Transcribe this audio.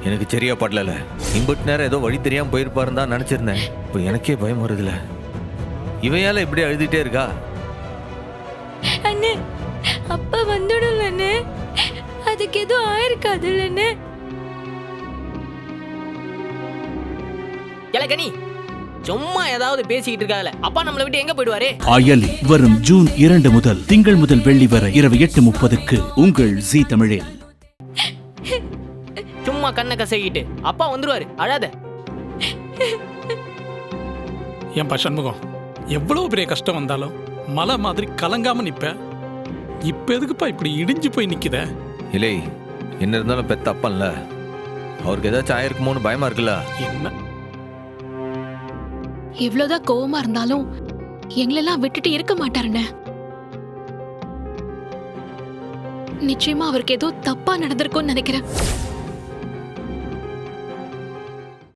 எனக்கு சரியா படல. இம்புட்டு நேரம் ஏதோ வழி தெரியாம போயிருப்பாருன்னு தான் நினைச்சிருந்தேன். இப்போ எனக்கே பயம் வருதுல. இவையால இப்படி அழுதுட்டே இருக்கா? அண்ணே, அப்பா வந்துடும்ல அண்ணே. அதுக்கு எதுவும் ஆயிருக்காதுல்ல அண்ணே. கனி சும்மா ஏதாவது பேசிக்கிட்டு இருக்காதுல. அப்பா நம்மளை விட்டு எங்க போயிடுவாரு? அயலி வரும் ஜூன் 2 முதல் திங்கள் முதல் வெள்ளி வரை இரவு 8:30க்கு உங்கள் ஜீ தமிழில். சும்மா கண்ணை கசக்கிட்டு அப்பா வந்துருவாரு, அழாத. ஏன்பா சண்முகம், எவ்வளவு பெரிய கஷ்டம் வந்தாலும் மலை மாதிரி கலங்காம நிப்ப. இப்ப எதுக்குப்பா இப்படி இடிஞ்சு போய் நிக்குத? இல்லை, என்ன இருந்தாலும் பெத்த அப்பன்ல, அவருக்கு ஏதாச்சும் ஆயிருக்குமோன்னு பயமா இருக்குல்ல. என்ன எவ்வளவுதான் கோவமா இருந்தாலும் எங்களெல்லாம் விட்டுட்டு இருக்க மாட்டாருன்னு. நிச்சயமா அவருக்கு ஏதோ தப்பா நடந்திருக்கும்னு நினைக்கிறேன்.